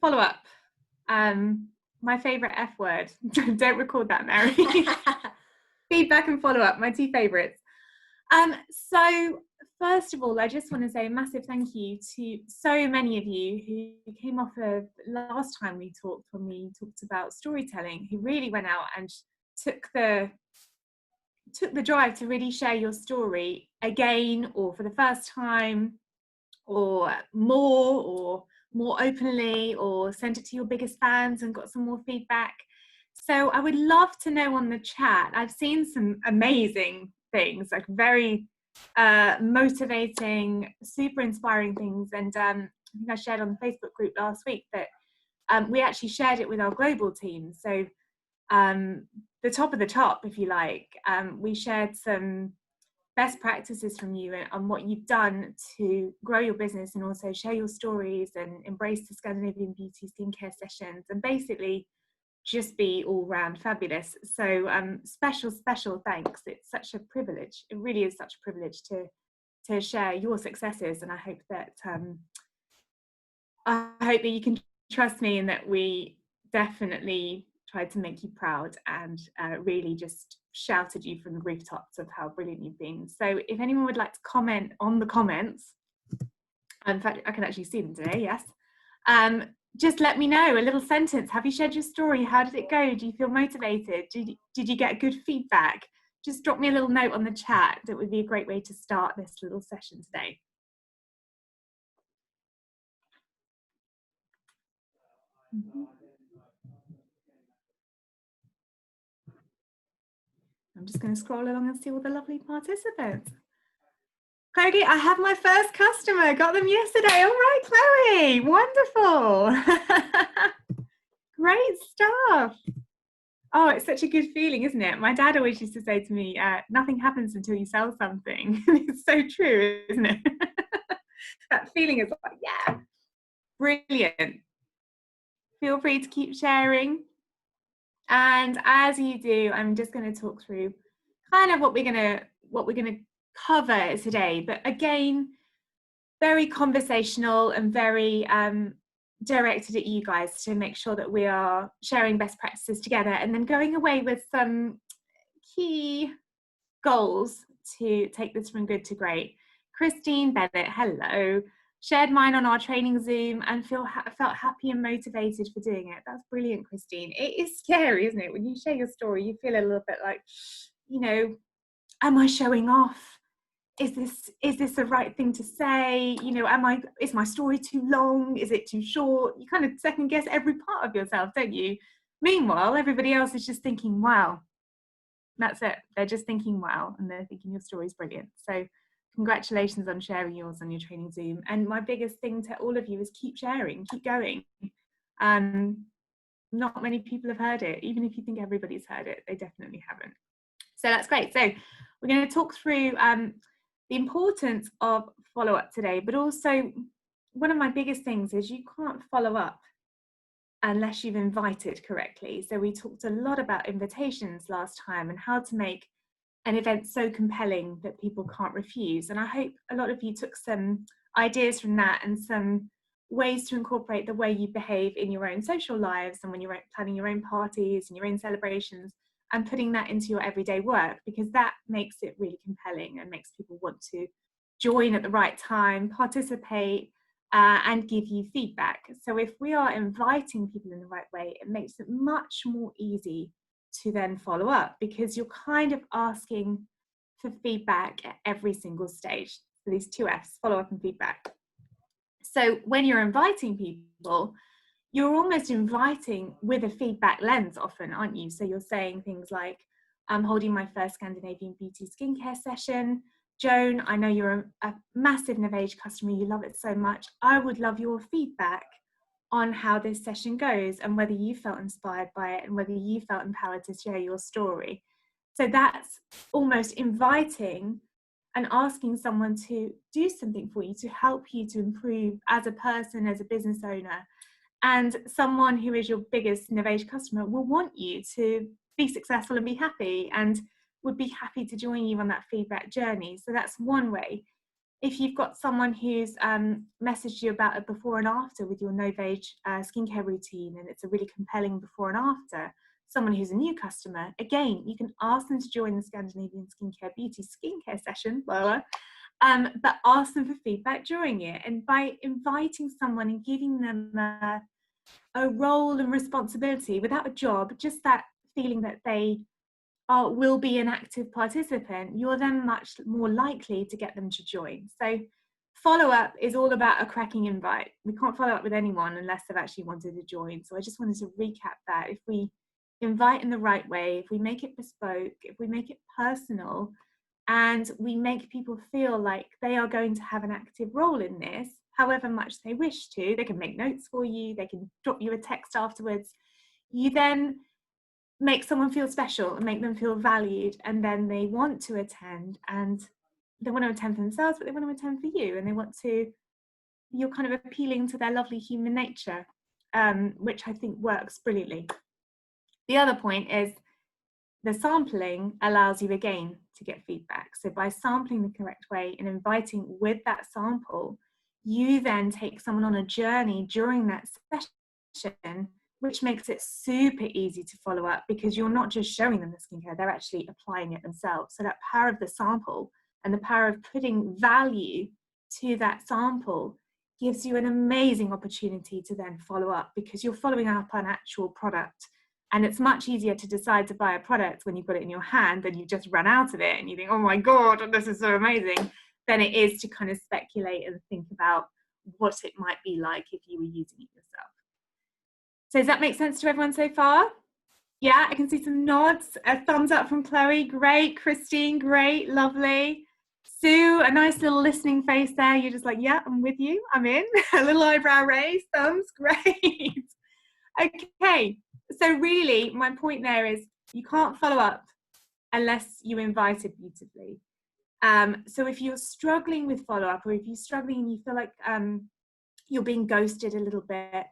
Follow-up. My favorite F word. Don't record that, Mary. Feedback and follow-up, my two favorites. So first of all, I just want to say a massive thank you to so many of you who came off of last time we talked, when we talked about storytelling, who really went out and took the drive to really share your story again, or for the first time, or more openly, or sent it to your biggest fans and got some more feedback. So I would love to know on the chat. I've seen some amazing things, like very motivating, super inspiring things. And I think I shared on the Facebook group last week that we actually shared it with our global team. So the top of the top, if you like, we shared some best practices from you on what you've done to grow your business, and also share your stories and embrace the Scandinavian beauty skincare sessions, and basically just be all round fabulous. So special thanks. It's such a privilege. It really is such a privilege to share your successes, and I hope that you can trust me, and that we definitely tried to make you proud, and really just shouted you from the rooftops of how brilliant you've been. So if anyone would like to comment on the comments, in fact I can actually see them today, yes, just let me know, a little sentence. Have you shared your story? How did it go? Do you feel motivated? Did you get good feedback? Just drop me a little note on the chat. That would be a great way to start this little session today. I'm just going to scroll along and see all the lovely participants. Chloe, I have my first customer. Got them yesterday. All right, Chloe. Wonderful. Great stuff. Oh, it's such a good feeling, isn't it? My dad always used to say to me, nothing happens until you sell something. It's so true, isn't it? That feeling is like, yeah, brilliant. Feel free to keep sharing. And as you do, I'm just going to talk through kind of what we're going to cover today. But again, very conversational and very directed at you guys, to make sure that we are sharing best practices together, and then going away with some key goals to take this from good to great. Christine Bennett, hello. Shared mine on our training Zoom and felt happy and motivated for doing it. That's brilliant, Christine. It is scary, isn't it? When you share your story, you feel a little bit like, you know, am I showing off? Is this the right thing to say? You know, is my story too long? Is it too short? You kind of second guess every part of yourself, don't you? Meanwhile, everybody else is just thinking, wow, that's it. They're just thinking, wow, and they're thinking your story is brilliant. So congratulations on sharing yours on your training Zoom. And my biggest thing to all of you is keep sharing, keep going. Not many people have heard it. Even if you think everybody's heard it, they definitely haven't. So that's great. So we're going to talk through the importance of follow-up today, but also one of my biggest things is you can't follow up unless you've invited correctly. So we talked a lot about invitations last time and how to make an event so compelling that people can't refuse. And I hope a lot of you took some ideas from that and some ways to incorporate the way you behave in your own social lives, and when you're planning your own parties and your own celebrations, and putting that into your everyday work, because that makes it really compelling and makes people want to join at the right time, participate, and give you feedback. So if we are inviting people in the right way, it makes it much more easy to then follow up, because you're kind of asking for feedback at every single stage. So these two F's, follow up and feedback. So when you're inviting people, you're almost inviting with a feedback lens often, aren't you? So you're saying things like, I'm holding my first Scandinavian beauty skincare session. Joan, I know you're a massive Navage customer, you love it so much. I would love your feedback on how this session goes, and whether you felt inspired by it, and whether you felt empowered to share your story. So that's almost inviting and asking someone to do something for you, to help you to improve as a person, as a business owner. And someone who is your biggest Navage customer will want you to be successful and be happy, and would be happy to join you on that feedback journey. So that's one way. if you've got someone who's messaged you about a before and after with your no-beige skincare routine, and it's a really compelling before and after, someone who's a new customer, again, you can ask them to join the Scandinavian Skincare Beauty skincare session, but ask them for feedback during it. And by inviting someone and giving them a role and responsibility without a job, just that feeling that they will be an active participant, you're then much more likely to get them to join. So follow-up is all about a cracking invite. We can't follow up with anyone unless they've actually wanted to join. So I just wanted to recap that. If we invite in the right way, if we make it bespoke, if we make it personal, and we make people feel like they are going to have an active role in this, however much they wish to, they can make notes for you, they can drop you a text afterwards, you then make someone feel special and make them feel valued, and then they want to attend, and they want to attend for themselves, but they want to attend for you, and they want to, you're kind of appealing to their lovely human nature, which I think works brilliantly. The other point is the sampling allows you again to get feedback. So by sampling the correct way and inviting with that sample, you then take someone on a journey during that session, which makes it super easy to follow up, because you're not just showing them the skincare, they're actually applying it themselves. So that power of the sample and the power of putting value to that sample gives you an amazing opportunity to then follow up, because you're following up an actual product. And it's much easier to decide to buy a product when you've got it in your hand and you've just run out of it and you think, oh my God, this is so amazing, than it is to kind of speculate and think about what it might be like if you were using it yourself. So does that make sense to everyone so far? Yeah, I can see some nods, a thumbs up from Chloe, great. Christine, great, lovely. Sue, a nice little listening face there. You're just like, yeah, I'm with you, I'm in. A little eyebrow raise, thumbs, great. Okay. So really, my point there is you can't follow up unless you invite it beautifully. So if you're struggling with follow-up, or if you're struggling and you feel like you're being ghosted a little bit,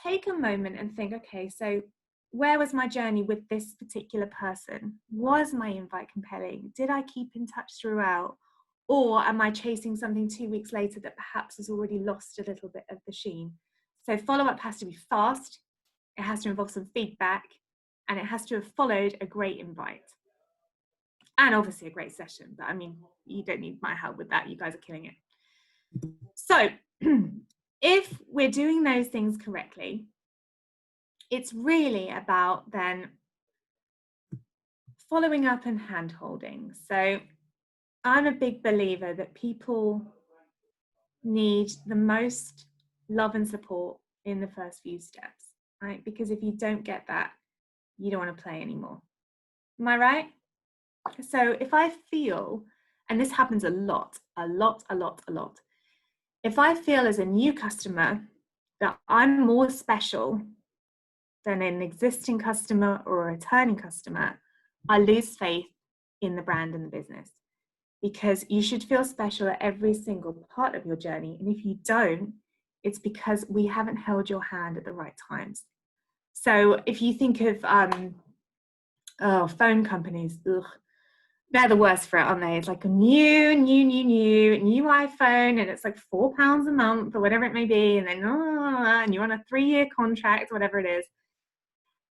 take a moment and think, okay, so where was my journey with this particular person? Was my invite compelling? Did I keep in touch throughout? Or am I chasing something 2 weeks later that perhaps has already lost a little bit of the sheen? So follow-up has to be fast. It has to involve some feedback, and it has to have followed a great invite. And obviously a great session, but I mean, you don't need my help with that. You guys are killing it. So if we're doing those things correctly, it's really about then following up and hand-holding. So I'm a big believer that people need the most love and support in the first few steps, right? Because if you don't get that, you don't want to play anymore. Am I right? So if I feel, and this happens a lot, if I feel as a new customer that I'm more special than an existing customer or a returning customer, I lose faith in the brand and the business, because you should feel special at every single part of your journey. And if you don't, it's because we haven't held your hand at the right times. So if you think of phone companies, they're the worst for it, aren't they? It's like a new iPhone, and it's like £4 a month or whatever it may be, and then and you're on a 3-year contract, whatever it is,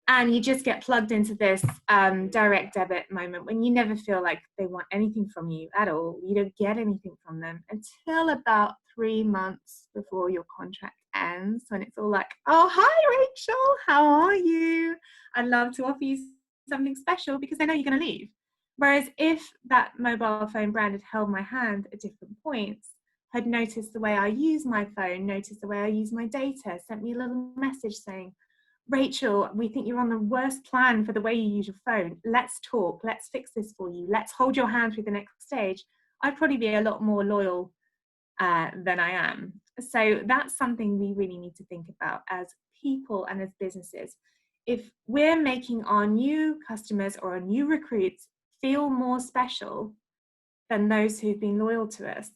and you just get plugged into this direct debit moment when you never feel like they want anything from you at all. You don't get anything from them until about 3 months before your contract ends, when it's all like, oh, hi Rachel, how are you? I'd love to offer you something special, because they know you're going to leave. Whereas if that mobile phone brand had held my hand at different points, had noticed the way I use my phone, noticed the way I use my data, sent me a little message saying, Rachel, we think you're on the worst plan for the way you use your phone. Let's talk. Let's fix this for you. Let's hold your hand through the next stage. I'd probably be a lot more loyal than I am. So that's something we really need to think about as people and as businesses. If we're making our new customers or our new recruits feel more special than those who've been loyal to us,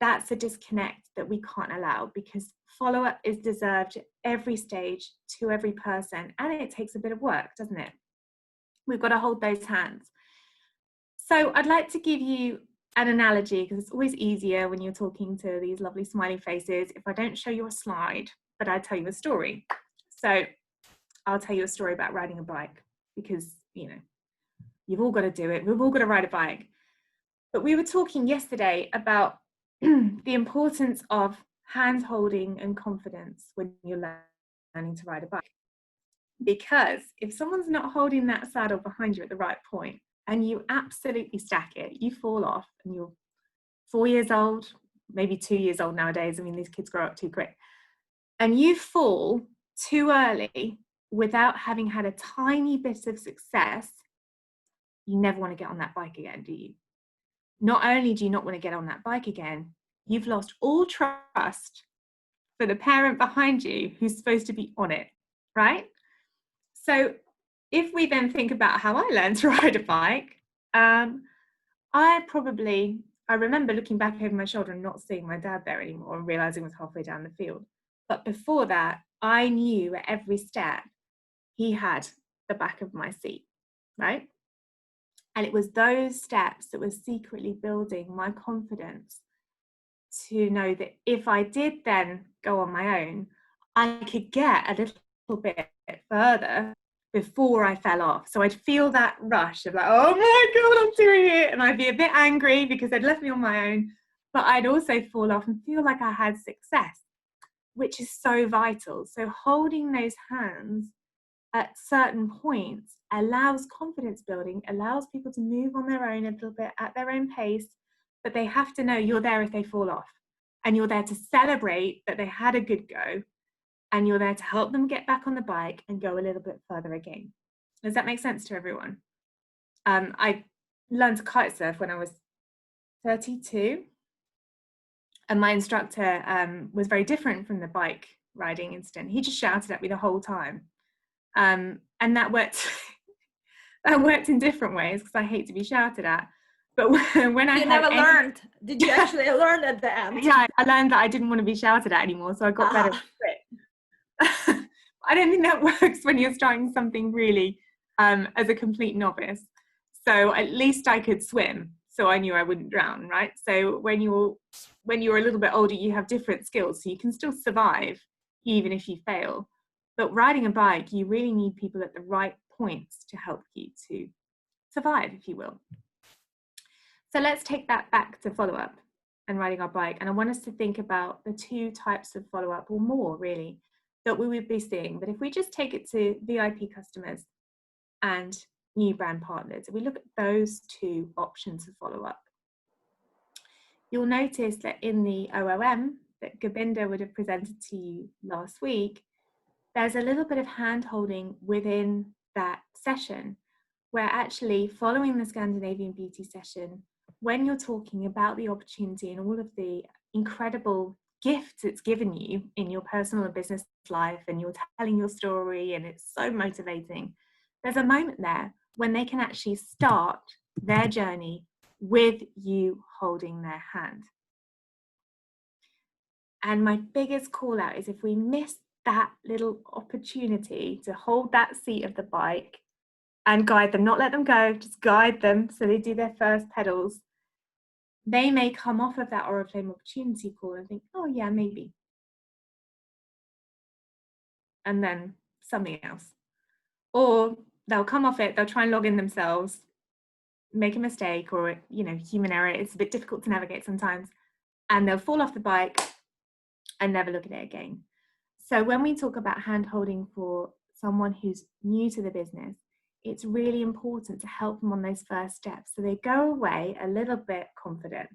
that's a disconnect that we can't allow, because follow-up is deserved at every stage to every person, and it takes a bit of work, doesn't it? We've got to hold those hands. So I'd like to give you an analogy, because it's always easier when you're talking to these lovely smiley faces if I don't show you a slide, but I tell you a story. So I'll tell you a story about riding a bike, because, you know, you've all got to do it. We've all got to ride a bike. But we were talking yesterday about the importance of hand holding and confidence when you're learning to ride a bike. Because if someone's not holding that saddle behind you at the right point and you absolutely stack it, you fall off, and you're 4 years old, maybe 2 years old nowadays. I mean, these kids grow up too quick. And you fall too early without having had a tiny bit of success, you never want to get on that bike again, do you? Not only do you not want to get on that bike again, you've lost all trust for the parent behind you who's supposed to be on it, right? So if we then think about how I learned to ride a bike, I remember looking back over my shoulder and not seeing my dad there anymore and realizing it was halfway down the field. But before that, I knew at every step he had the back of my seat, right? And it was those steps that were secretly building my confidence to know that if I did then go on my own, I could get a little bit further before I fell off. So I'd feel that rush of like, oh my God, I'm doing it. And I'd be a bit angry because they'd left me on my own, but I'd also fall off and feel like I had success, which is so vital. So holding those hands at certain points allows confidence building, allows people to move on their own a little bit at their own pace, but they have to know you're there if they fall off, and you're there to celebrate that they had a good go, and you're there to help them get back on the bike and go a little bit further again. Does that make sense to everyone? I learned to kite surf when I was 32, and my instructor was very different from the bike riding incident. He just shouted at me the whole time. And that worked that worked in different ways, because I hate to be shouted at. But when I learned, did you actually learn at the end? Yeah, I learned that I didn't want to be shouted at anymore, so I got better at it. I don't think that works when you're starting something really as a complete novice. So at least I could swim, so I knew I wouldn't drown, right? So when you're a little bit older, you have different skills, so you can still survive even if you fail. But riding a bike, you really need people at the right points to help you to survive, if you will. So let's take that back to follow-up and riding our bike. And I want us to think about the two types of follow-up, or more really, that we would be seeing. But if we just take it to VIP customers and new brand partners, if we look at those two options of follow-up, you'll notice that in the OOM that Gobinder would have presented to you last week, there's a little bit of hand-holding within that session, where actually following the Scandinavian beauty session, when you're talking about the opportunity and all of the incredible gifts it's given you in your personal and business life, and you're telling your story and it's so motivating, there's a moment there when they can actually start their journey with you holding their hand. And my biggest call out is if we miss that little opportunity to hold that seat of the bike and guide them, not let them go, just guide them so they do their first pedals, they may come off of that Oriflame opportunity call and think, oh yeah, maybe. And then something else. Or they'll come off it, they'll try and log in themselves, make a mistake, or, you know, human error, it's a bit difficult to navigate sometimes, and they'll fall off the bike and never look at it again. So when we talk about hand holding for someone who's new to the business, it's really important to help them on those first steps so they go away a little bit confident.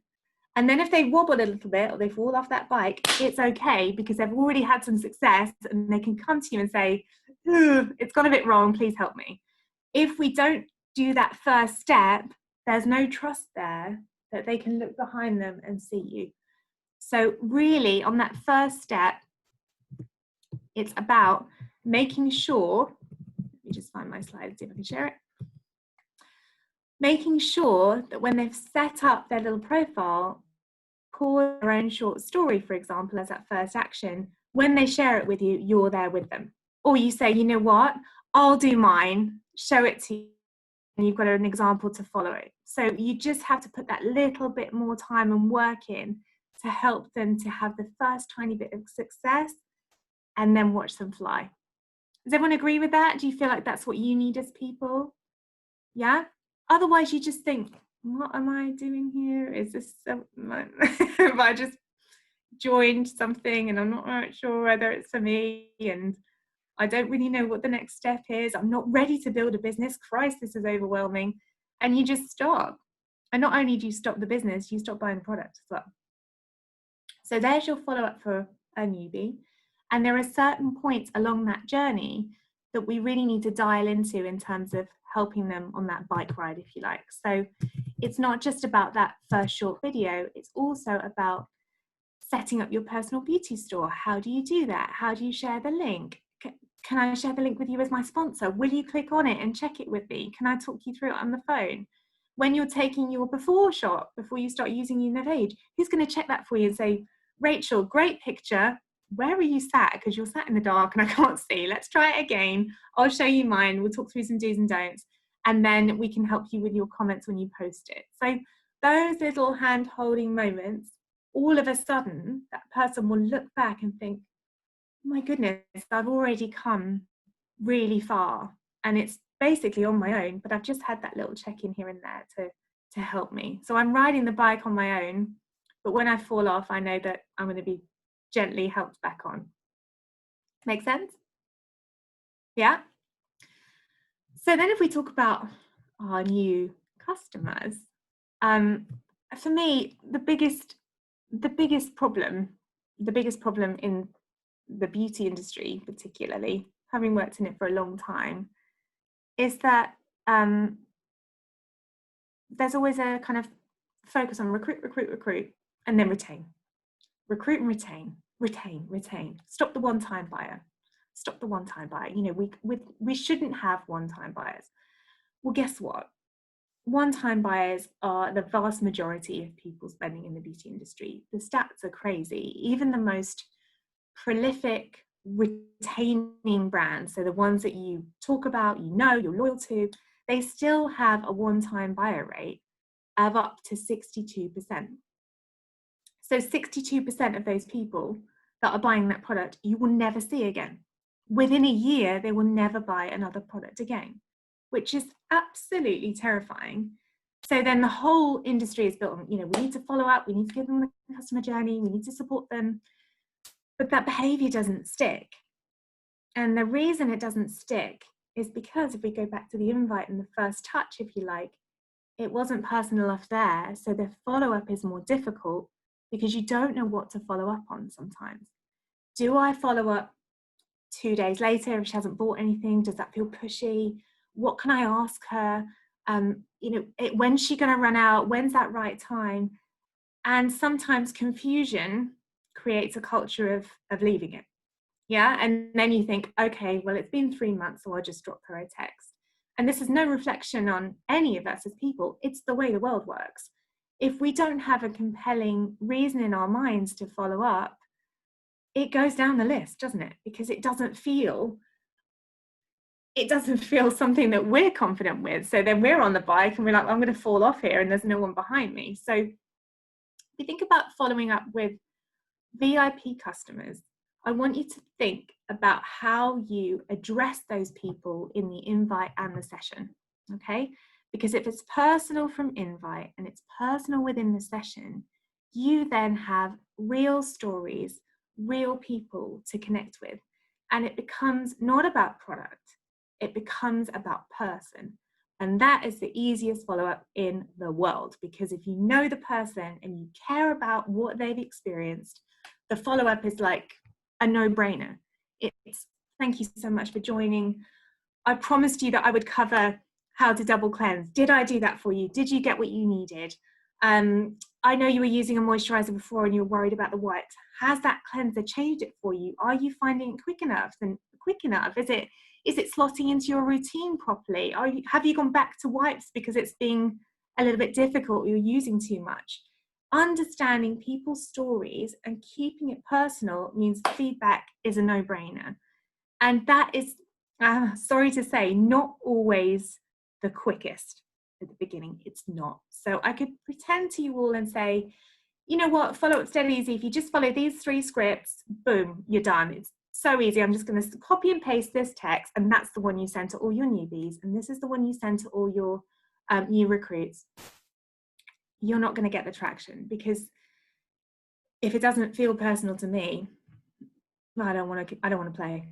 And then if they wobble a little bit or they fall off that bike, it's okay, because they've already had some success and they can come to you and say, it's gone a bit wrong, please help me. If we don't do that first step, there's no trust there that they can look behind them and see you. So really on that first step, it's about making sure, let me just find my slide, see if I can share it. Making sure that when they've set up their little profile, call their own short story, for example, as that first action, when they share it with you, you're there with them. Or you say, you know what, I'll do mine, show it to you've got an example to follow it. So you just have to put that little bit more time and work in to help them to have the first tiny bit of success and then watch them fly. Does everyone agree with that? Do you feel like that's what you need as people? Yeah? Otherwise you just think, what am I doing here? Is this have I just joined something and I'm not sure whether it's for me, and I don't really know what the next step is. I'm not ready to build a business. Christ, this is overwhelming. And you just stop. And not only do you stop the business, you stop buying the product as well. So there's your follow-up for a newbie. And there are certain points along that journey that we really need to dial into in terms of helping them on that bike ride, if you like. So it's not just about that first short video, it's also about setting up your personal beauty store. How do you do that? How do you share the link? Can I share the link with you as my sponsor? Will you click on it and check it with me? Can I talk you through it on the phone? When you're taking your before shot, before you start using your page, who's going to check that for you and say, Rachel, great picture. Where are you sat? Because you're sat in the dark and I can't see. Let's try it again. I'll show you mine. We'll talk through some do's and don'ts. And then we can help you with your comments when you post it. So those little hand-holding moments, all of a sudden, that person will look back and think, oh my goodness, I've already come really far. And it's basically on my own, but I've just had that little check-in here and there to help me. So I'm riding the bike on my own, but when I fall off, I know that I'm going to be gently helped back on. Make sense? Yeah? So then if we talk about our new customers, for me, the biggest problem in the beauty industry, particularly, having worked in it for a long time, is that there's always a kind of focus on recruit, and then retain. Recruit and retain. Stop the one-time buyer. You know, we shouldn't have one-time buyers. Well, guess what? One-time buyers are the vast majority of people spending in the beauty industry. The stats are crazy. Even the most prolific retaining brands, so the ones that you talk about, you know, you're loyal to, they still have a one-time buyer rate of up to 62%. So 62% of those people that are buying that product, you will never see again. Within a year, they will never buy another product again, which is absolutely terrifying. So then the whole industry is built on, you know, we need to follow up, we need to give them the customer journey, we need to support them, but that behavior doesn't stick. And the reason it doesn't stick is because if we go back to the invite and the first touch, if you like, it wasn't personal enough there. So the follow-up is more difficult because you don't know what to follow up on sometimes. Do I follow up 2 days later if she hasn't bought anything? Does that feel pushy? What can I ask her? You know, when's she going to run out? When's that right time? And sometimes confusion creates a culture of leaving it. Yeah. And then you think, okay, well, it's been 3 months, so I'll just drop her a text. And this is no reflection on any of us as people. It's the way the world works. If we don't have a compelling reason in our minds to follow up, it goes down the list, doesn't it? Because it doesn't feel something that we're confident with. So then we're on the bike and we're like, I'm going to fall off here and there's no one behind me. So if you think about following up with VIP customers, I want you to think about how you address those people in the invite and the session, okay? Because if it's personal from invite and it's personal within the session, you then have real stories, real people to connect with. And it becomes not about product, it becomes about person. And that is the easiest follow-up in the world, because if you know the person and you care about what they've experienced, the follow-up is like a no-brainer. It's thank you so much for joining. I promised you that I would cover how to double cleanse. Did I do that for you? Did you get what you needed? I know you were using a moisturizer before and you were worried about the whites. Has that cleanser changed it for you? Are you finding it quick enough? Is it slotting into your routine properly? Have you gone back to wipes because it's being a little bit difficult, you're using too much? Understanding people's stories and keeping it personal means feedback is a no-brainer. And that is, sorry to say, not always the quickest at the beginning. It's not. So I could pretend to you all and say, you know what, follow-up's dead easy. If you just follow these 3 scripts, boom, you're done. It's so easy. I'm just going to copy and paste this text, and that's the one you send to all your newbies, and this is the one you send to all your new recruits. You're not going to get the traction, because if it doesn't feel personal to me, I don't want to play.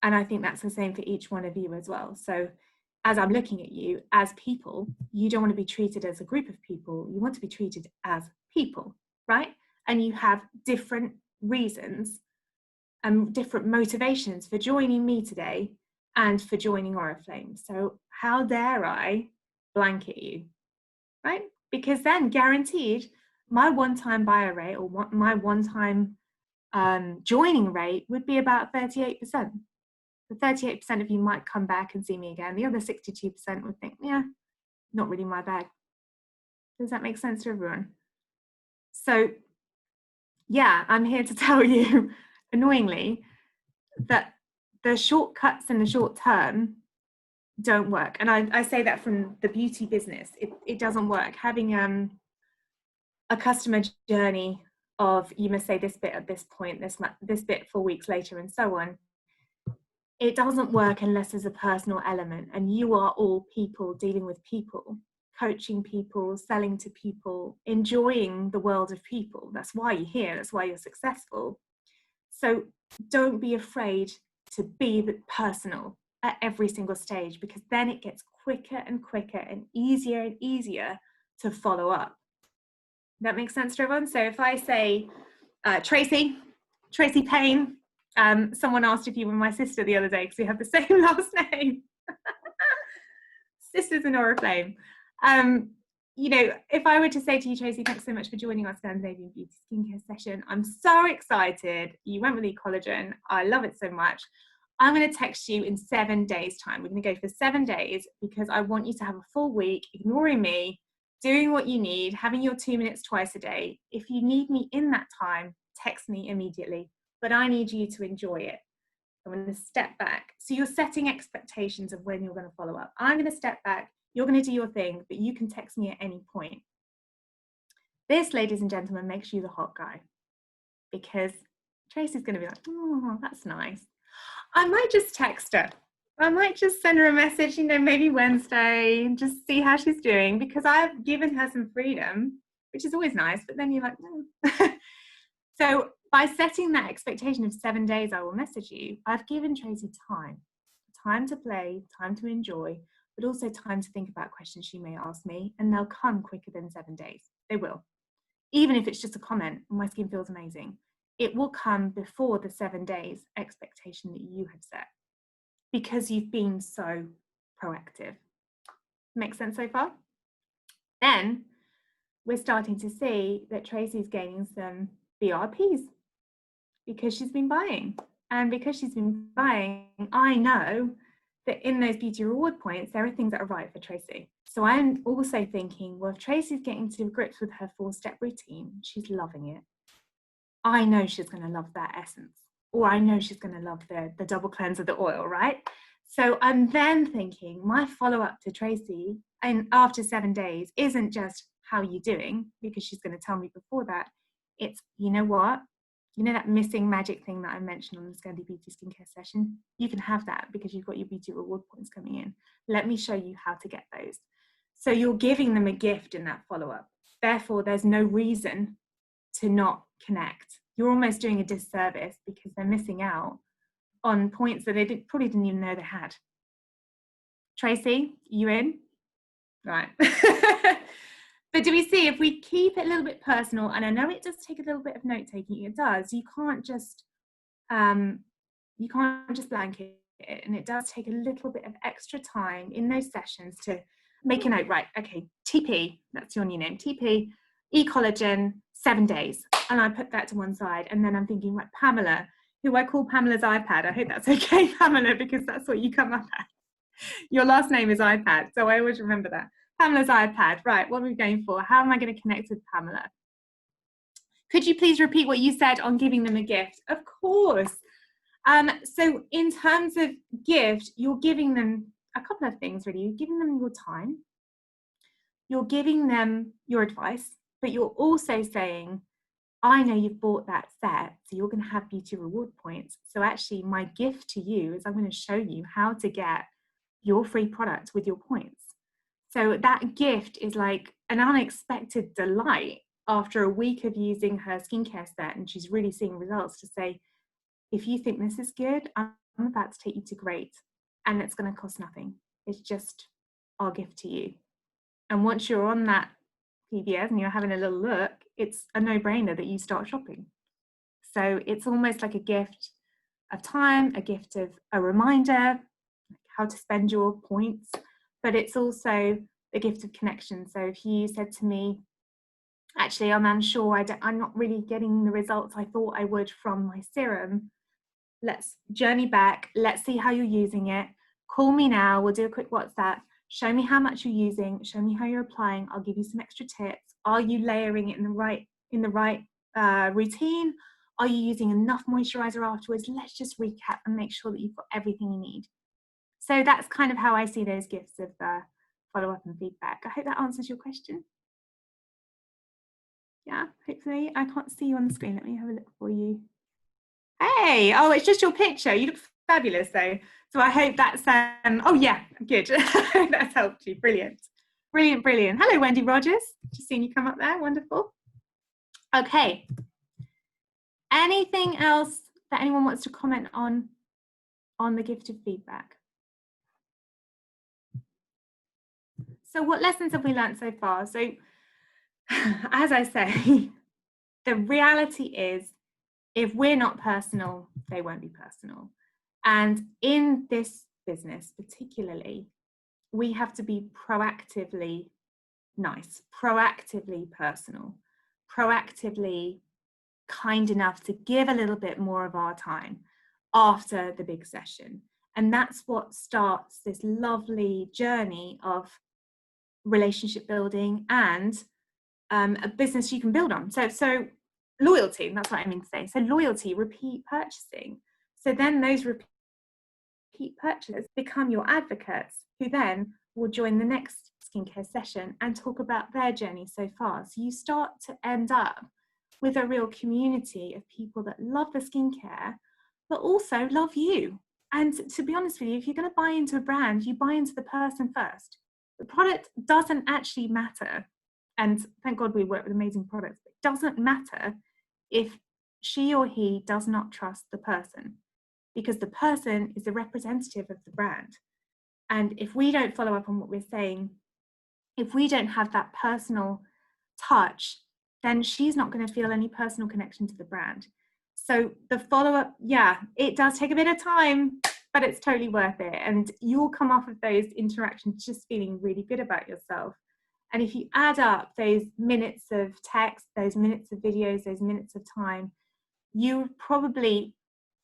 And I think that's the same for each one of you as well. So as I'm looking at you as people, you don't want to be treated as a group of people. You want to be treated as people, right? And you have different reasons and different motivations for joining me today and for joining Oriflame. So how dare I blanket you, right? Because then guaranteed my one-time buyer rate, or my one-time joining rate, would be about 38%. The 38% of you might come back and see me again. The other 62% would think, yeah, not really my bag. Does that make sense to everyone? So yeah, I'm here to tell you, annoyingly, that the shortcuts in the short term don't work. And I say that from the beauty business. It doesn't work. Having a customer journey of, you must say this bit at this point, this bit 4 weeks later, and so on. It doesn't work unless there's a personal element, and you are all people dealing with people, coaching people, selling to people, enjoying the world of people. That's why you're here. That's why you're successful. So don't be afraid to be personal at every single stage, because then it gets quicker and quicker and easier to follow up. That makes sense to everyone? So if I say, Tracy Payne, someone asked if you were my sister the other day because we have the same last name. Sisters in Oriflame. You know, if I were to say to you, Tracy, thanks so much for joining our Scandinavian Beauty Skincare session. I'm so excited. You went with E-Collagen. I love it so much. I'm going to text you in 7 days' time. We're going to go for 7 days because I want you to have a full week ignoring me, doing what you need, having your 2 minutes twice a day. If you need me in that time, text me immediately, but I need you to enjoy it. I'm going to step back. So you're setting expectations of when you're going to follow up. I'm going to step back. You're going to do your thing, but you can text me at any point. This, ladies and gentlemen, makes you the hot guy, because Tracy's going to be like, oh, that's nice. I might just text her. I might just send her a message, you know, maybe Wednesday, and just see how she's doing, because I've given her some freedom, which is always nice, but then you're like, no. So by setting that expectation of 7 days, I will message you, I've given Tracy time to play, time to enjoy, but also time to think about questions she may ask me, and they'll come quicker than 7 days. They will. Even if it's just a comment, my skin feels amazing, it will come before the 7 days expectation that you have set, because you've been so proactive. Make sense so far? Then we're starting to see that Tracy's gaining some BRPs because she's been buying. And because she's been buying, I know that in those beauty reward points, there are things that are right for Tracy. So I'm also thinking, well, if Tracy's getting to grips with her 4-step routine, she's loving it, I know she's going to love that essence, or I know she's going to love the double cleanse of the oil, right? So I'm then thinking my follow-up to Tracy, and after 7 days, isn't just how you doing, because she's going to tell me before that. It's, you know what? You know that missing magic thing that I mentioned on the Scandi Beauty Skincare session? You can have that because you've got your beauty reward points coming in. Let me show you how to get those. So you're giving them a gift in that follow-up. Therefore, there's no reason to not connect. You're almost doing a disservice because they're missing out on points that they probably didn't even know they had. Tracy, you in? Right. But do we see, if we keep it a little bit personal, and I know it does take a little bit of note taking, it does. You can't just blanket it, and it does take a little bit of extra time in those sessions to make a note. Right, okay, TP, that's your new name, TP, E-Collagen, 7 days, and I put that to one side, and then I'm thinking, right, Pamela, who I call Pamela's iPad. I hope that's okay, Pamela, because that's what you come up at. Your last name is iPad, so I always remember that. Pamela's iPad, right, what are we going for? How am I going to connect with Pamela? Could you please repeat what you said on giving them a gift? Of course. So in terms of gift, you're giving them a couple of things really. You're giving them your time, you're giving them your advice, but you're also saying, I know you've bought that set, so you're going to have beauty reward points. So actually my gift to you is I'm going to show you how to get your free product with your points. So that gift is like an unexpected delight after a week of using her skincare set, and she's really seeing results, to say, if you think this is good, I'm about to take you to great, and it's going to cost nothing. It's just our gift to you. And once you're on that PBS and you're having a little look, it's a no-brainer that you start shopping. So it's almost like a gift of time, a gift of a reminder, how to spend your points, but it's also a gift of connection. So if you said to me, actually, I'm unsure, I'm not really getting the results I thought I would from my serum, let's journey back, let's see how you're using it. Call me now, we'll do a quick WhatsApp. Show me how much you're using, show me how you're applying, I'll give you some extra tips. Are you layering it in the right routine? Are you using enough moisturizer afterwards? Let's just recap and make sure that you've got everything you need. So that's kind of how I see those gifts of follow-up and feedback. I hope that answers your question. Yeah, hopefully. I can't see you on the screen. Let me have a look for you. Hey, oh, it's just your picture. You look fabulous though. So I hope that's, oh yeah, good. That's helped you. Brilliant. Brilliant, brilliant. Hello, Wendy Rogers. Just seen you come up there. Wonderful. Okay. Anything else that anyone wants to comment on the gift of feedback? So what lessons have we learned so far? So as I say, the reality is, if we're not personal, they won't be personal. And in this business particularly, we have to be proactively nice, proactively personal, proactively kind enough to give a little bit more of our time after the big session. And that's what starts this lovely journey of relationship building and a business you can build on. So loyalty, that's what I mean to say. So loyalty, repeat purchasing. So then those repeat purchasers become your advocates, who then will join the next skincare session and talk about their journey so far. So you start to end up with a real community of people that love the skincare, but also love you. And to be honest with you, if you're going to buy into a brand, you buy into the person first. The product doesn't actually matter. And thank God we work with amazing products. It doesn't matter if she or he does not trust the person, because the person is a representative of the brand. And if we don't follow up on what we're saying, if we don't have that personal touch, then she's not going to feel any personal connection to the brand. So the follow-up, yeah, it does take a bit of time, but it's totally worth it. And you'll come off of those interactions just feeling really good about yourself. And if you add up those minutes of text, those minutes of videos, those minutes of time, you probably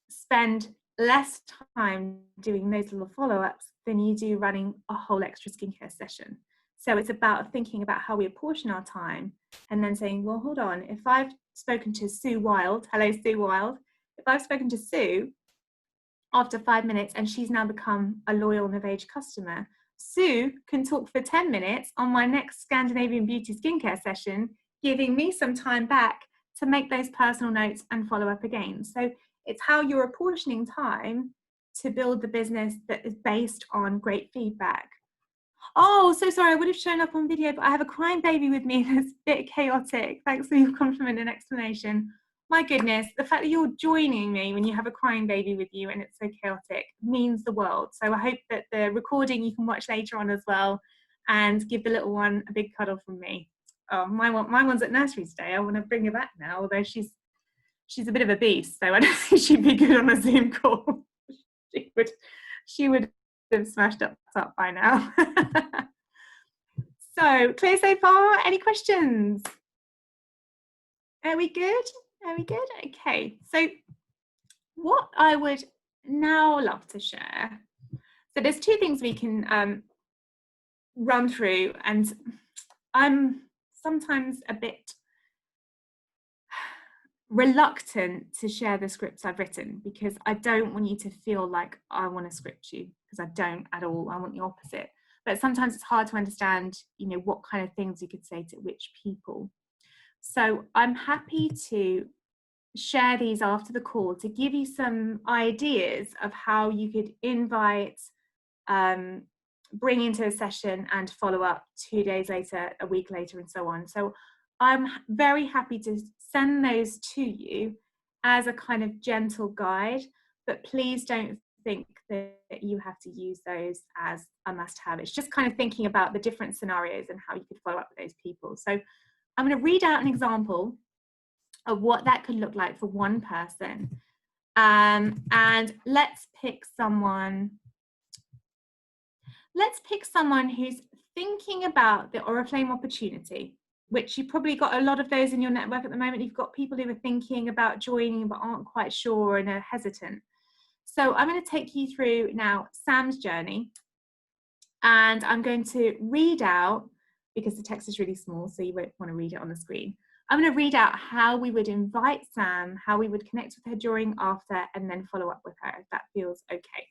spend less time doing those little follow-ups than you do running a whole extra skincare session. So it's about thinking about how we apportion our time and then saying, well, hold on, if I've spoken to Sue Wild, hello Sue Wild, if I've spoken to Sue after 5 minutes and she's now become a loyal Novage customer, Sue can talk for 10 minutes on my next Scandinavian Beauty skincare session, giving me some time back to make those personal notes and follow up again. So it's how you're apportioning time to build the business that is based on great feedback. Oh, so sorry, I would have shown up on video, but I have a crying baby with me and it's a bit chaotic. Thanks for your compliment and explanation. My goodness, the fact that you're joining me when you have a crying baby with you and it's so chaotic means the world. So I hope that the recording you can watch later on as well, and give the little one a big cuddle from me. Oh, my one's at nursery today. I want to bring her back now, although she's a bit of a beast, so I don't think she'd be good on a Zoom call. she would have smashed up by now. So clear so far? Any questions? Are we good? Are we good? Okay, so what I would now love to share, so there's two things we can run through, and I'm sometimes a bit reluctant to share the scripts I've written, because I don't want you to feel like I want to script you, because I don't at all. I want the opposite. But sometimes it's hard to understand, you know, what kind of things you could say to which people. So I'm happy to share these after the call to give you some ideas of how you could invite, bring into a session and follow up 2 days later, a week later, and so on. So I'm very happy to send those to you as a kind of gentle guide, but please don't think that you have to use those as a must-have. It's just kind of thinking about the different scenarios and how you could follow up with those people. So I'm going to read out an example of what that could look like for one person. And let's pick someone who's thinking about the Oriflame opportunity, which you've probably got a lot of those in your network at the moment. You've got people who are thinking about joining but aren't quite sure and are hesitant. So I'm going to take you through now Sam's journey, and I'm going to read out, because the text is really small, so you won't want to read it on the screen. I'm going to read out how we would invite Sam, how we would connect with her during, after, and then follow up with her, if that feels okay.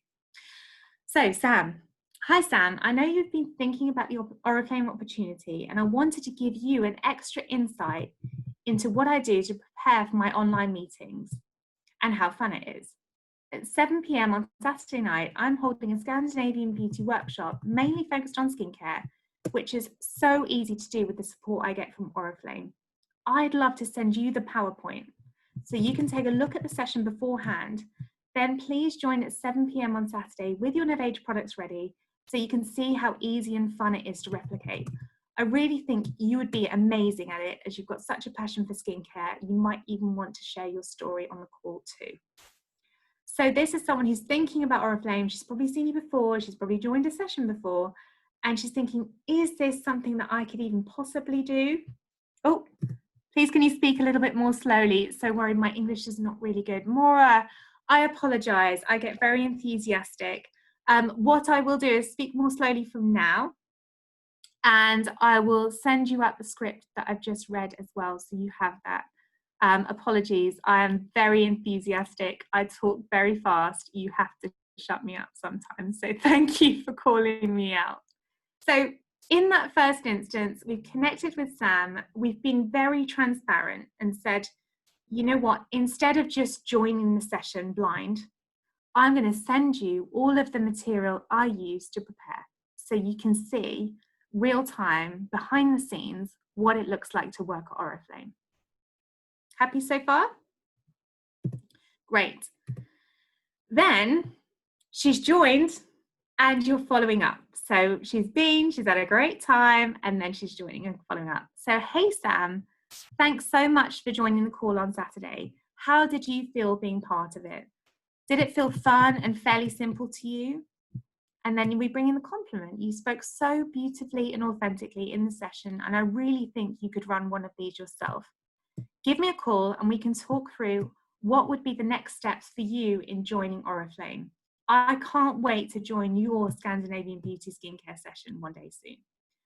So Sam, hi Sam, I know you've been thinking about the Oriflame opportunity, and I wanted to give you an extra insight into what I do to prepare for my online meetings and how fun it is. At 7 p.m. on Saturday night, I'm holding a Scandinavian beauty workshop mainly focused on skincare, which is so easy to do with the support I get from Oriflame. I'd love to send you the PowerPoint so you can take a look at the session beforehand. Then please join at 7 p.m. on Saturday with your Novage products ready so you can see how easy and fun it is to replicate. I really think you would be amazing at it, as you've got such a passion for skincare. You might even want to share your story on the call too. So this is someone who's thinking about Oriflame. She's probably seen you before, she's probably joined a session before, and she's thinking, is this something that I could even possibly do? Oh, please can you speak a little bit more slowly? So worried my English is not really good. Maura, I apologize, I get very enthusiastic. What I will do is speak more slowly from now, and I will send you out the script that I've just read as well, so you have that. Apologies, I am very enthusiastic. I talk very fast. You have to shut me up sometimes. So thank you for calling me out. So in that first instance, we've connected with Sam. We've been very transparent and said, you know what, instead of just joining the session blind, I'm going to send you all of the material I use to prepare, so you can see real time, behind the scenes, what it looks like to work at Oriflame. Happy so far? Great. Then she's joined and you're following up. So she's had a great time, and then she's joining and following up. So, hey Sam, thanks so much for joining the call on Saturday. How did you feel being part of it? Did it feel fun and fairly simple to you? And then we bring in the compliment. You spoke so beautifully and authentically in the session, and I really think you could run one of these yourself. Give me a call and we can talk through what would be the next steps for you in joining Oriflame. I can't wait to join your Scandinavian beauty skincare session one day soon.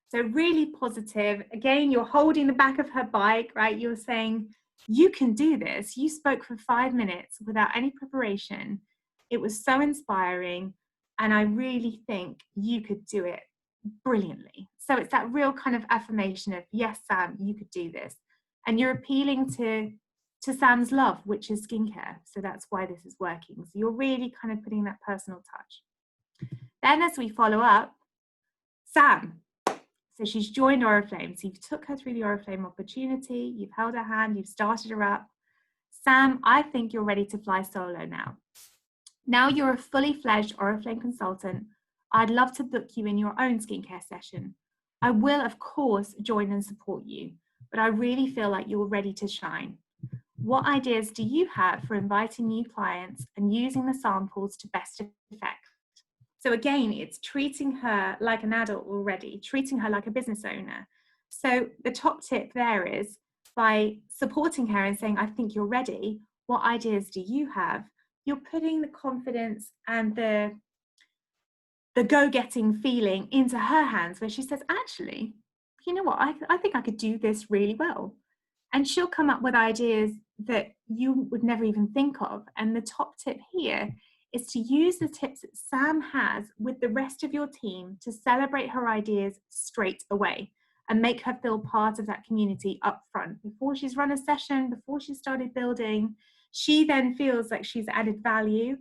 So really positive. Again, you're holding the back of her bike, right? You're saying, you can do this. You spoke for 5 minutes without any preparation. It was so inspiring. And I really think you could do it brilliantly. So it's that real kind of affirmation of, yes, Sam, you could do this. And you're appealing to Sam's love, which is skincare. So that's why this is working. So you're really kind of putting that personal touch. Then as we follow up, Sam. So she's joined Oriflame. So you've took her through the Oriflame opportunity. You've held her hand. You've started her up. Sam, I think you're ready to fly solo now. Now you're a fully fledged Oriflame consultant. I'd love to book you in your own skincare session. I will, of course, join and support you, but I really feel like you're ready to shine. What ideas do you have for inviting new clients and using the samples to best effect? So again, it's treating her like an adult already, treating her like a business owner. So the top tip there is, by supporting her and saying, I think you're ready, what ideas do you have? You're putting the confidence and the go-getting feeling into her hands, where she says, actually, you know what, I think I could do this really well. And she'll come up with ideas that you would never even think of. And the top tip here is to use the tips that Sam has with the rest of your team to celebrate her ideas straight away and make her feel part of that community up front. Before she's run a session, before she started building, she then feels like she's added value.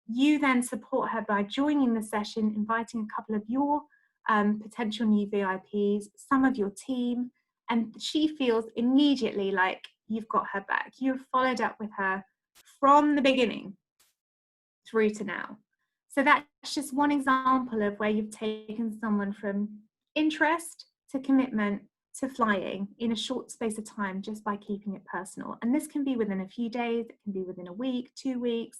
You then support her by joining the session, inviting a couple of your potential new VIPs, some of your team, and she feels immediately like you've got her back. You've followed up with her from the beginning through to now. So that's just one example of where you've taken someone from interest to commitment to flying in a short space of time just by keeping it personal. And this can be within a few days, it can be within a week, 2 weeks.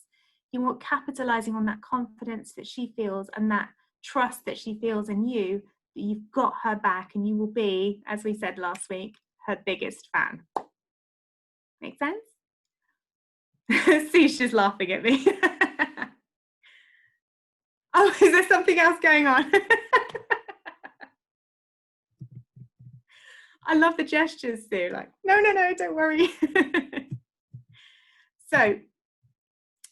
You want capitalizing on that confidence that she feels and that trust that she feels in you, that you've got her back and you will be, as we said last week, her biggest fan. Make sense? See, she's laughing at me. Oh, is there something else going on? I love the gestures, Sue. Like, no, don't worry. So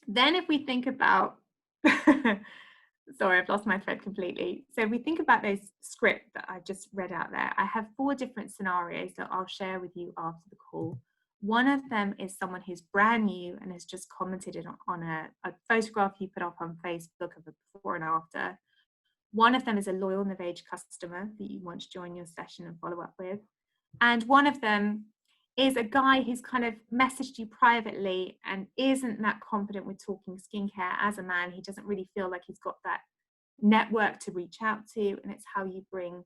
then if we think about, sorry, I've lost my thread completely. So if we think about those script that I just read out there, I have 4 different scenarios that I'll share with you after the call. One of them is someone who's brand new and has just commented on a photograph you put up on Facebook of a before and after. One of them is a loyal Navage customer that you want to join your session and follow up with. And one of them is a guy who's kind of messaged you privately and isn't that confident with talking skincare as a man. He doesn't really feel like he's got that network to reach out to, and it's how you bring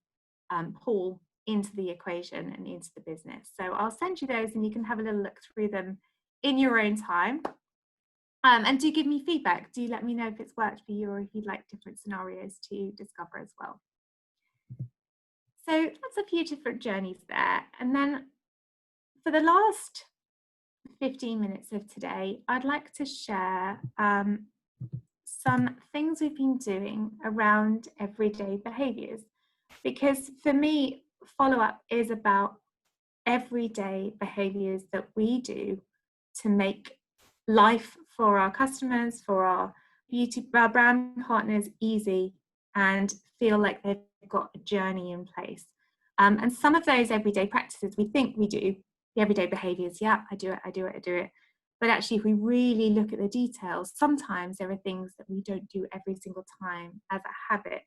Paul into the equation and into the business. So I'll send you those and you can have a little look through them in your own time. And do give me feedback. Do let me know if it's worked for you or if you'd like different scenarios to discover as well. So that's a few different journeys there. And then for the last 15 minutes of today, I'd like to share some things we've been doing around everyday behaviors. Because for me, follow-up is about everyday behaviors that we do to make life for our customers, for our brand partners easy and feel like they've got a journey in place. And some of those everyday practices we think we do, the everyday behaviors, yeah, I do it. But actually, if we really look at the details, sometimes there are things that we don't do every single time as a habit.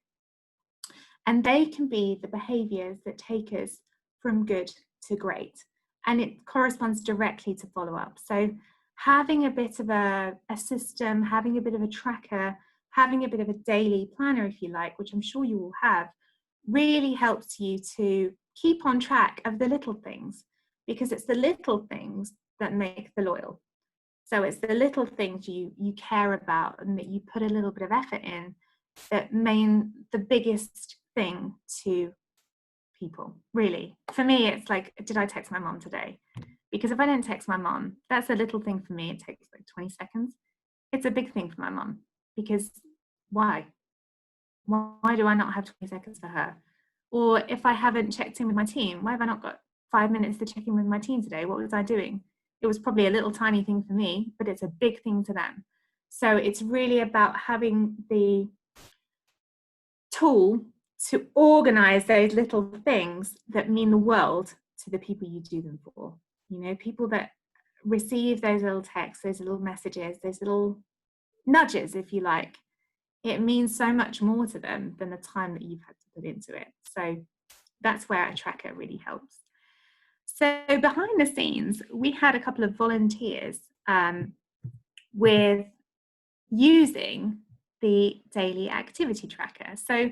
And they can be the behaviors that take us from good to great. And it corresponds directly to follow-up. So having a bit of a system, having a bit of a tracker, having a bit of a daily planner, if you like, which I'm sure you will have, really helps you to keep on track of the little things, because it's the little things that make the loyal. So it's the little things you care about and that you put a little bit of effort in that mean the biggest thing to people, really. For me, it's like, did I text my mom today? Because if I don't text my mom, that's a little thing for me. It takes like 20 seconds. It's a big thing for my mom, because why? Why do I not have 20 seconds for her? Or if I haven't checked in with my team, why have I not got 5 minutes to check in with my team today? What was I doing? It was probably a little tiny thing for me, but it's a big thing to them. So it's really about having the tool to organize those little things that mean the world to the people you do them for. You know, people that receive those little texts, those little messages, those little nudges, if you like, it means so much more to them than the time that you've had to put into it. So that's where a tracker really helps. So behind the scenes, we had a couple of volunteers with using the daily activity tracker. So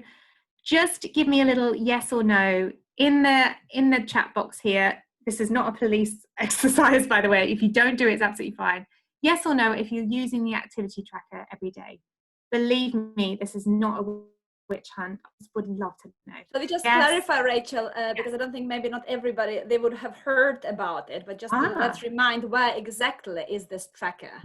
just give me a little yes or no in the chat box here. This is not a police exercise, by the way. If you don't do it, it's absolutely fine. Yes or no if you're using the activity tracker every day. Believe me, this is not a witch hunt. I would love to know. So we just clarify, Rachel, because I don't think maybe not everybody, they would have heard about it, but just let's remind, where exactly is this tracker?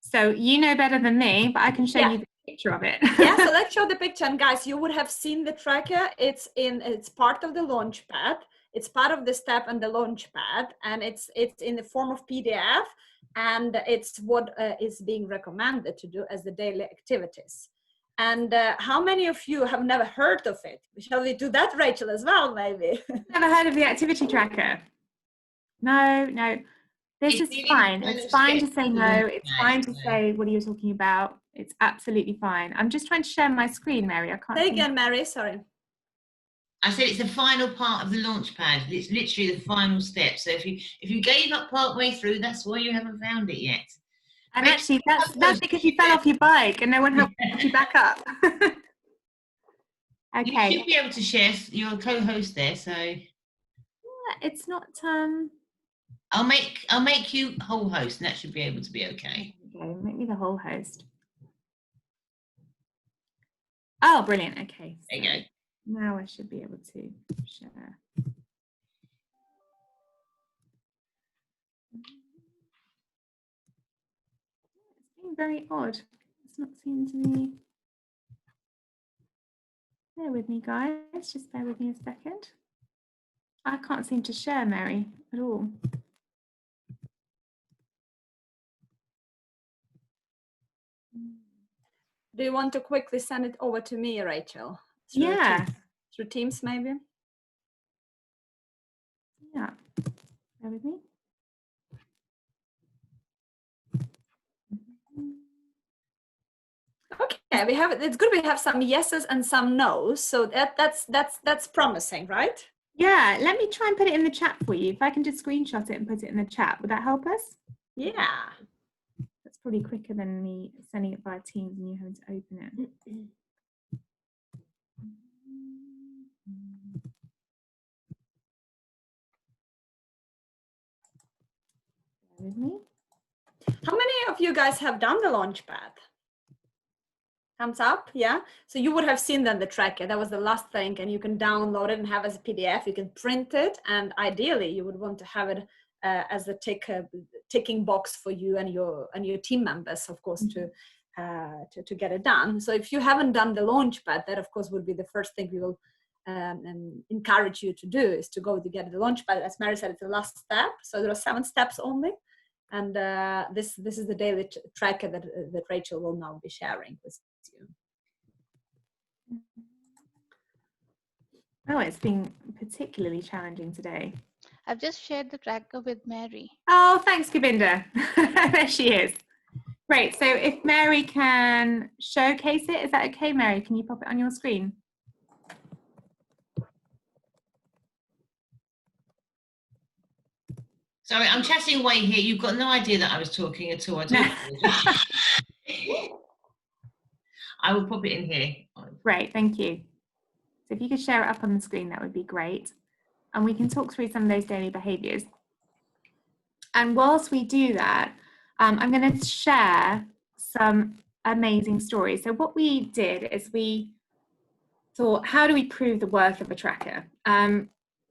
So you know better than me, but I can show you the picture of it. Yeah, so let's show the picture. And guys, you would have seen the tracker. It's part of the launch pad. It's part of the step and the Launchpad, and it's in the form of PDF, and it's what is being recommended to do as the daily activities. And how many of you have never heard of it? Shall we do that, Rachel, as well, maybe? Never heard of the activity tracker. No. This is fine. It's fine to say no. It's fine to say, what are you talking about? It's absolutely fine. I'm just trying to share my screen, Mary. I can't. Say again, Mary, sorry. I said it's the final part of the Launchpad. It's literally the final step. So if you gave up partway through, that's why you haven't found it yet. And actually, that's because you fell off your bike and no one helped you back up. Okay. You should be able to share. You're a co-host there, so. Yeah, it's not. I'll make you whole host, and that should be able to be okay. Okay, make me the whole host. Oh, brilliant. Okay. There you go. Now I should be able to share. It's being very odd. It's not seeming to be. Bear with me, guys. Just bear with me a second. I can't seem to share, Mary, at all. Do you want to quickly send it over to me, Rachel? Yeah. Through Teams, maybe? Yeah. Bear with me. Okay, it's good we have some yeses and some no's, so that's promising, right? Yeah, let me try and put it in the chat for you. If I can just screenshot it and put it in the chat, would that help us? Yeah. That's probably quicker than me sending it via Teams and you having to open it. Bear with me. How many of you guys have done the Launchpad? Thumbs up, yeah. So you would have seen then the tracker. That was the last thing, and you can download it and have it as a PDF. You can print it, and ideally, you would want to have it as a ticking box for you and your team members, of course, to get it done. So if you haven't done the Launchpad, that of course would be the first thing we will encourage you to do, is to go to get the Launchpad. As Mary said, it's the last step. So there are 7 steps only. And this is the daily tracker that Rachel will now be sharing with you. Oh, it's been particularly challenging today. I've just shared the tracker with Mary. Oh, thanks, Govinda. There she is. Great. So if Mary can showcase it, is that okay, Mary? Can you pop it on your screen? Sorry, I'm chatting away here. You've got no idea that I was talking at all. I will pop it in here. Great, thank you. So if you could share it up on the screen, that would be great. And we can talk through some of those daily behaviours. And whilst we do that, I'm going to share some amazing stories. So what we did is we thought, how do we prove the worth of a tracker?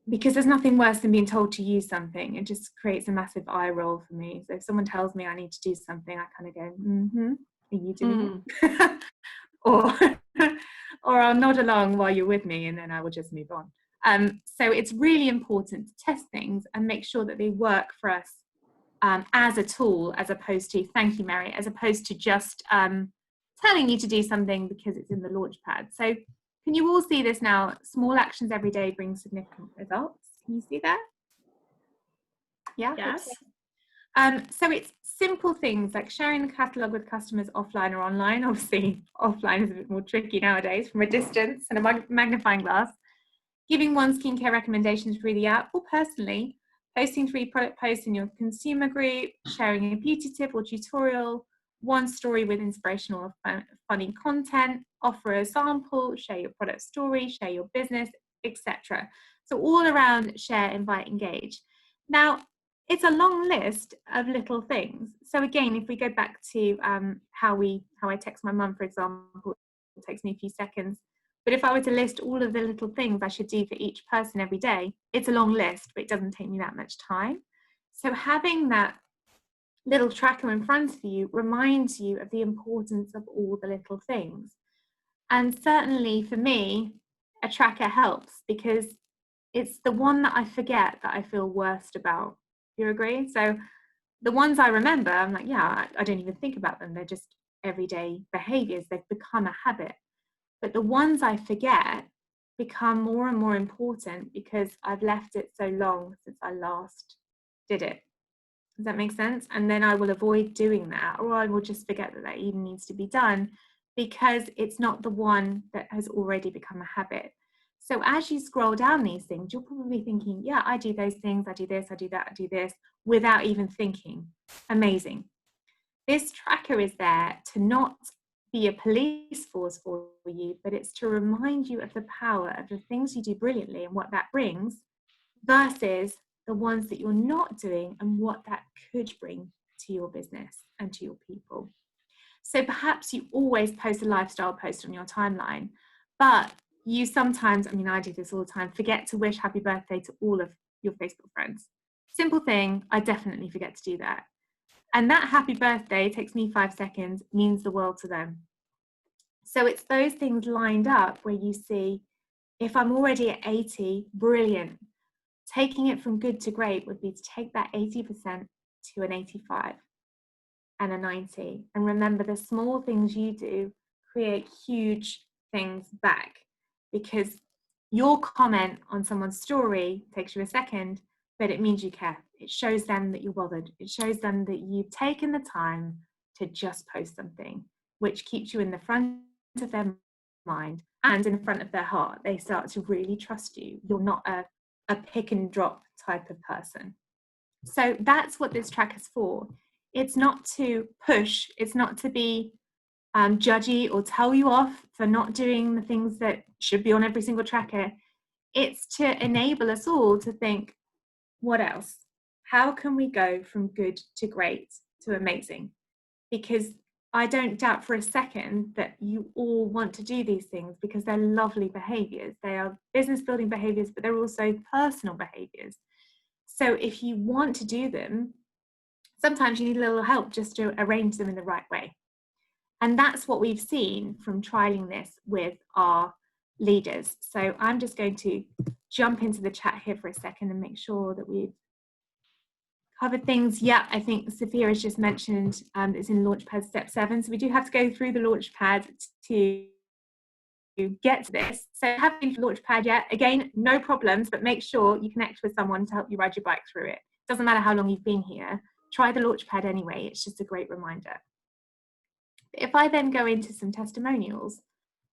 Because there's nothing worse than being told to use something. It just creates a massive eye roll for me. So if someone tells me I need to do something, I kind of go, are you doing it? or I'll nod along while you're with me and then I will just move on. So it's really important to test things and make sure that they work for us as a tool, as opposed to, thank you, Mary, as opposed to just telling you to do something because it's in the Launchpad. So can you all see this now? Small actions every day bring significant results. Can you see that? Yeah? Yes. So it's simple things like sharing the catalogue with customers offline or online. Obviously, offline is a bit more tricky nowadays, from a distance and a magnifying glass. Giving one skincare recommendations through the app or personally, posting 3 product posts in your consumer group, sharing a beauty tip or tutorial, one story with inspirational or funny content, offer a sample, share your product story, share your business, etc. So all around share, invite, engage. Now, it's a long list of little things. So again, if we go back to how I text my mum, for example, it takes me a few seconds. But if I were to list all of the little things I should do for each person every day, it's a long list, but it doesn't take me that much time. So having that little tracker in front of you reminds you of the importance of all the little things. And certainly for me, a tracker helps because it's the one that I forget that I feel worst about. Do you agree? So the ones I remember, I'm like, yeah, I don't even think about them. They're just everyday behaviors. They've become a habit. But the ones I forget become more and more important because I've left it so long since I last did it. Does that make sense? And then I will avoid doing that, or I will just forget that that even needs to be done because it's not the one that has already become a habit. So as you scroll down these things, you're probably thinking, yeah, I do those things, I do this, I do that, I do this, without even thinking. Amazing. This tracker is there to not be a police force for you, but it's to remind you of the power of the things you do brilliantly and what that brings versus the ones that you're not doing and what that could bring to your business and to your people. So perhaps you always post a lifestyle post on your timeline, but you sometimes, I mean, I do this all the time, forget to wish happy birthday to all of your Facebook friends. Simple thing, I definitely forget to do that. And that happy birthday takes me 5 seconds, means the world to them. So it's those things lined up where you see, if I'm already at 80, brilliant. Taking it from good to great would be to take that 80% to an 85 and a 90. And remember, the small things you do create huge things back, because your comment on someone's story takes you a second, but it means you care. It shows them that you're bothered. It shows them that you've taken the time to just post something, which keeps you in the front of their mind and in front of their heart. They start to really trust you. You're not a pick and drop type of person. So that's what this tracker's for. It's not to push, it's not to be judgy or tell you off for not doing the things that should be on every single tracker. It's to enable us all to think, what else? How can we go from good to great to amazing? Because I don't doubt for a second that you all want to do these things because they're lovely behaviors. They are business building behaviors, but they're also personal behaviors. So if you want to do them, sometimes you need a little help just to arrange them in the right way. And that's what we've seen from trialing this with our leaders. So I'm just going to jump into the chat here for a second and make sure that we've covered things. Yeah, I think Sophia has just mentioned it's in Launchpad step 7. So we do have to go through the Launchpad to get to this. So haven't been to Launchpad yet, again, no problems, but make sure you connect with someone to help you ride your bike through it. Doesn't matter how long you've been here, try the Launchpad anyway. It's just a great reminder. If I then go into some testimonials,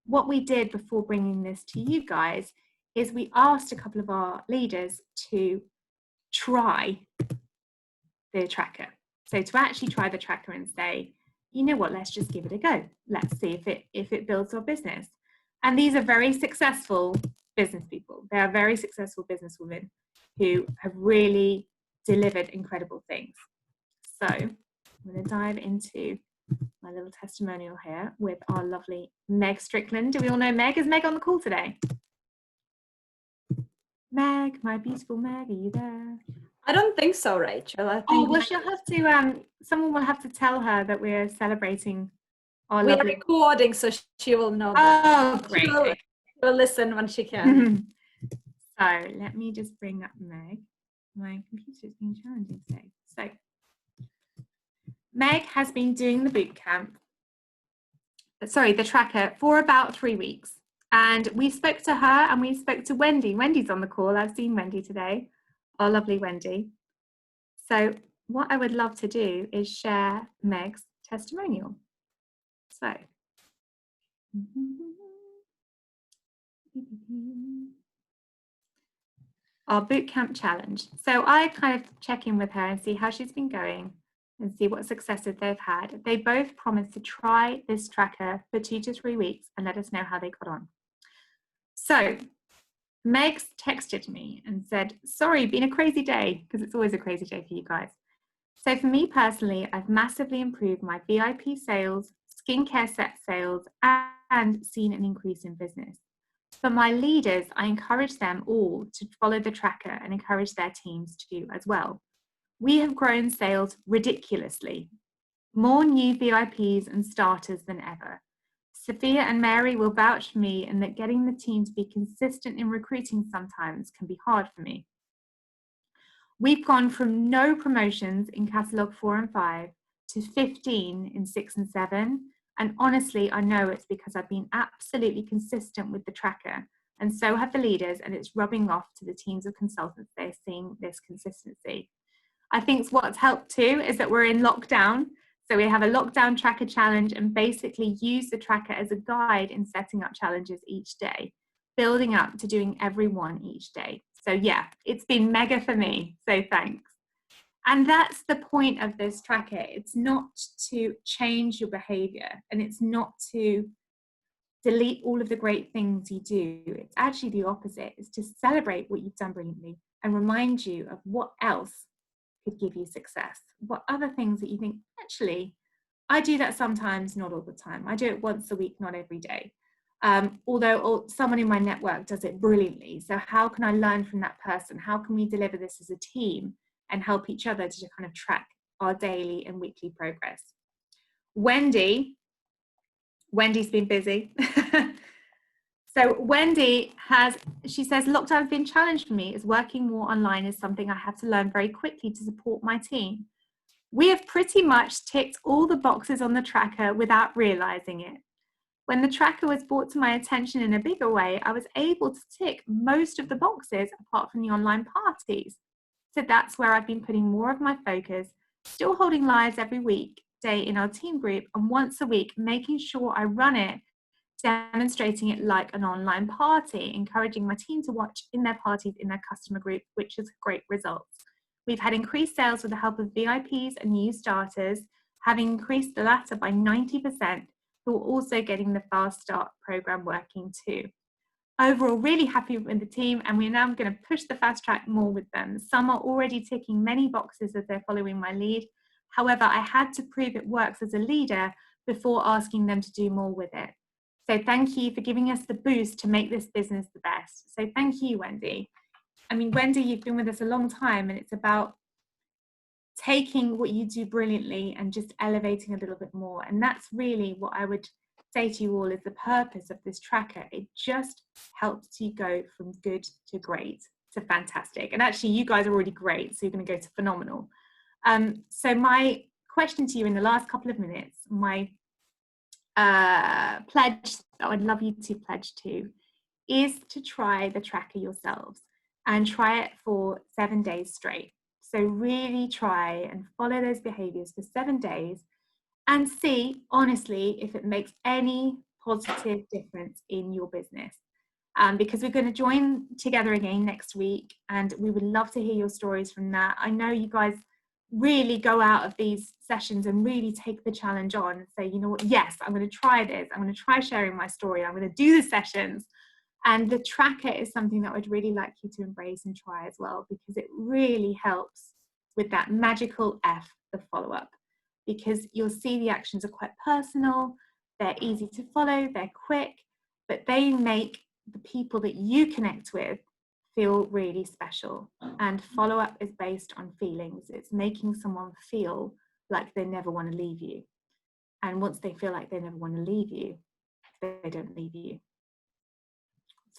what we did before bringing this to you guys is we asked a couple of our leaders to try the tracker. So to actually try the tracker and say, you know what, let's just give it a go. Let's see if it builds our business. And these are very successful business people. They are very successful businesswomen who have really delivered incredible things. So I'm going to dive into my little testimonial here with our lovely Meg Strickland. Do we all know Meg? Is Meg on the call today? Meg, my beautiful Meg, are you there? I don't think so, Rachel. I think oh, well, she'll have to, someone will have to tell her that we're celebrating our we lovely... are recording, so she will know Oh, that. great. She'll listen when she can. So let me just bring up Meg. My computer's been challenging today. So Meg has been doing the bootcamp, the tracker, for about 3 weeks. And we spoke to her and we spoke to Wendy. Wendy's on the call. I've seen Wendy today, our lovely Wendy. So what I would love to do is share Meg's testimonial. So, our bootcamp challenge. So I kind of check in with her and see how she's been going and see what successes they've had. They both promised to try this tracker for 2 to 3 weeks and let us know how they got on. So Meg's texted me and said, sorry, been a crazy day, because it's always a crazy day for you guys. So for me personally, I've massively improved my VIP sales, skincare set sales, and seen an increase in business. For my leaders, I encourage them all to follow the tracker and encourage their teams to as well. We have grown sales ridiculously, more new VIPs and starters than ever. Sophia and Mary will vouch for me, and that getting the team to be consistent in recruiting sometimes can be hard for me. We've gone from no promotions in catalogue 4 and 5 to 15 in 6 and 7. And honestly, I know it's because I've been absolutely consistent with the tracker, and so have the leaders, and it's rubbing off to the teams of consultants. They're seeing this consistency. I think what's helped too is that we're in lockdown. So we have a lockdown tracker challenge and basically use the tracker as a guide in setting up challenges each day, building up to doing every one each day. So yeah, it's been mega for me. So thanks. And that's the point of this tracker. It's not to change your behavior, and it's not to delete all of the great things you do. It's actually the opposite. It's to celebrate what you've done brilliantly and remind you of what else could give you success. What other things that you think, actually, I do that sometimes, not all the time. I do it once a week, not every day. Although someone in my network does it brilliantly. So how can I learn from that person? How can we deliver this as a team and help each other to kind of track our daily and weekly progress? Wendy's been busy. So Wendy she says, lockdown's been challenged for me as working more online is something I have to learn very quickly to support my team. We have pretty much ticked all the boxes on the tracker without realizing it. When the tracker was brought to my attention in a bigger way, I was able to tick most of the boxes apart from the online parties. So that's where I've been putting more of my focus, still holding lives every day in our team group, and once a week making sure I run it, demonstrating it like an online party, encouraging my team to watch in their parties in their customer group, which is great results. We've had increased sales with the help of VIPs and new starters, having increased the latter by 90%, who are also getting the Fast Start program working too. Overall, really happy with the team, and we're now going to push the fast track more with them. Some are already ticking many boxes as they're following my lead. However, I had to prove it works as a leader before asking them to do more with it. So thank you for giving us the boost to make this business the best. So thank you, Wendy. I mean, Wendy, you've been with us a long time, and it's about taking what you do brilliantly and just elevating a little bit more. And that's really what I would say to you all is the purpose of this tracker. It just helps you go from good to great to fantastic. And actually, you guys are already great, so you're going to go to phenomenal. So my question to you in the last couple of minutes, my pledge that I'd love you to pledge to is to try the tracker yourselves and try it for 7 days straight. So really try and follow those behaviors for 7 days and see honestly if it makes any positive difference in your business. Because we're going to join together again next week, and we would love to hear your stories from that. I know you guys really go out of these sessions and really take the challenge on and say, you know what, yes, I'm going to try this. I'm going to try sharing my story. I'm going to do the sessions. And the tracker is something that I'd really like you to embrace and try as well, because it really helps with that magical F, the follow-up, because you'll see the actions are quite personal, they're easy to follow, they're quick, but they make the people that you connect with feel really special. And follow-up is based on feelings. It's making someone feel like they never want to leave you. And once they feel like they never want to leave you, they don't leave you.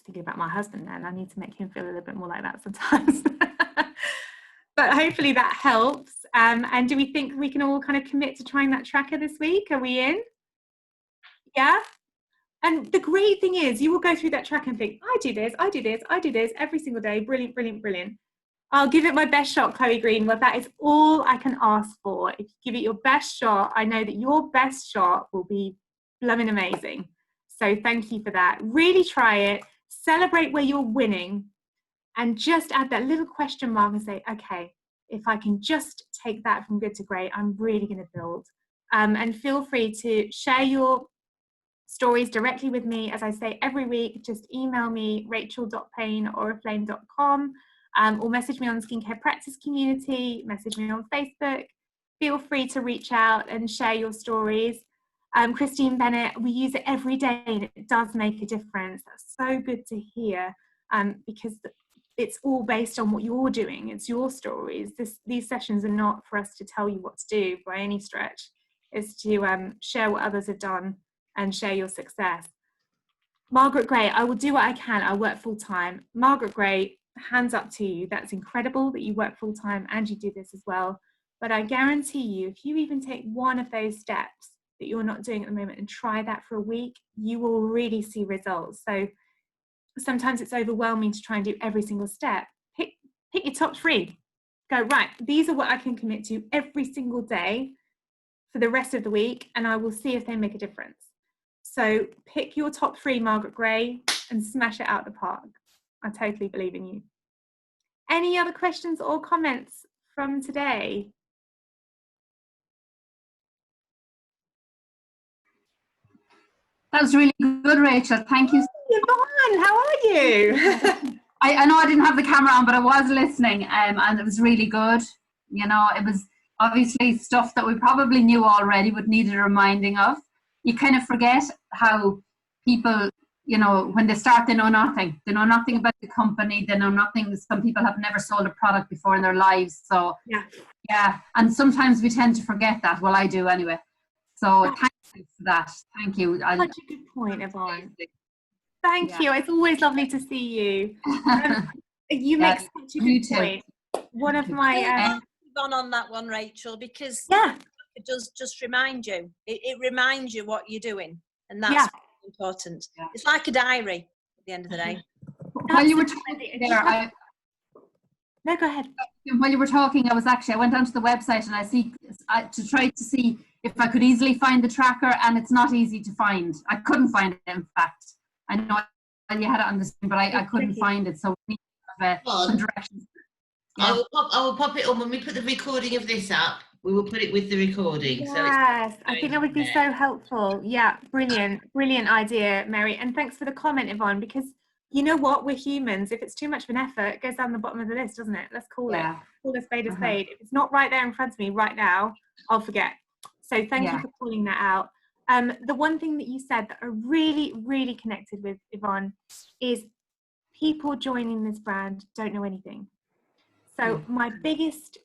Thinking about my husband then, I need to make him feel a little bit more like that sometimes. But hopefully that helps. And do we think we can all kind of commit to trying that tracker this week? Are we in? Yeah? And the great thing is you will go through that tracker and think, I do this, I do this, I do this every single day. Brilliant, brilliant, brilliant. I'll give it my best shot, Chloe Green. Well, that is all I can ask for. If you give it your best shot, I know that your best shot will be blooming amazing. So thank you for that. Really try it. Celebrate where you're winning, and just add that little question mark and say, okay, if I can just take that from good to great, I'm really going to build. And feel free to share your stories directly with me. As I say every week, just email me, rachel.payne@oriflame.com, or message me on the Skincare Practice community, message me on Facebook. Feel free to reach out and share your stories. Christine Bennett, we use it every day and it does make a difference. That's so good to hear, because it's all based on what you're doing. It's your stories. These sessions are not for us to tell you what to do by any stretch. It's to share what others have done and share your success. Margaret Gray, I will do what I can. I work full time. Margaret Gray, hands up to you. That's incredible that you work full time and you do this as well. But I guarantee you, if you even take one of those steps that you're not doing at the moment and try that for a week, you will really see results. So sometimes it's overwhelming to try and do every single step. Pick your top 3. Go, right, these are what I can commit to every single day for the rest of the week, and I will see if they make a difference. So pick your top 3, Margaret Gray, and smash it out the park. I totally believe in you. Any other questions or comments from today? That was really good, Rachel. Thank you. Yvonne, how are you? I know I didn't have the camera on, but I was listening, and it was really good. You know, it was obviously stuff that we probably knew already, but needed a reminding of. You kind of forget how people, you know, when they start, they know nothing. They know nothing about the company. They know nothing. Some people have never sold a product before in their lives. So, yeah. And sometimes we tend to forget that. Well, I do anyway. So thank you for that. Thank you. Such a good point, Yvonne. Thank you. It's always lovely to see you. You make such a good point. One of my on that one, Rachel, because it does just remind you. It reminds you what you're doing, and that's important. Yeah. It's like a diary at the end of the day. While you were talking there, no, go ahead. While you were talking, I went onto the website and to try to see if I could easily find the tracker, and it's not easy to find. I couldn't find it, in fact. I know you had it on the screen, but I couldn't find it. So we need to have some directions. Yeah. I will pop it on when we put the recording of this up. We will put it with the recording. Yes, I think that would be so helpful. Yeah, brilliant idea, Mary. And thanks for the comment, Yvonne, because you know what? We're humans. If it's too much of an effort, it goes down the bottom of the list, doesn't it? Let's call it. Call a spade a spade. If it's not right there in front of me right now, I'll forget. So thank you for calling that out. The one thing that you said that I really, really connected with, Yvonne, is people joining this brand don't know anything. So my biggest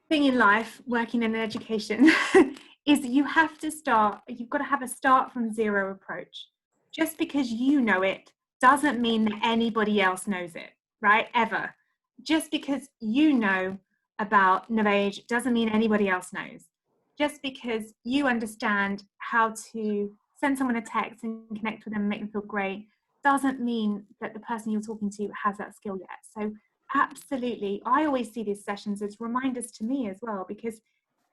thing in life, working in education, is you've got to have a start from zero approach. Just because you know it doesn't mean that anybody else knows it, right? Ever. Just because you know about Novage doesn't mean anybody else knows. Just because you understand how to send someone a text and connect with them and make them feel great doesn't mean that the person you're talking to has that skill yet. So absolutely, I always see these sessions as reminders to me as well, because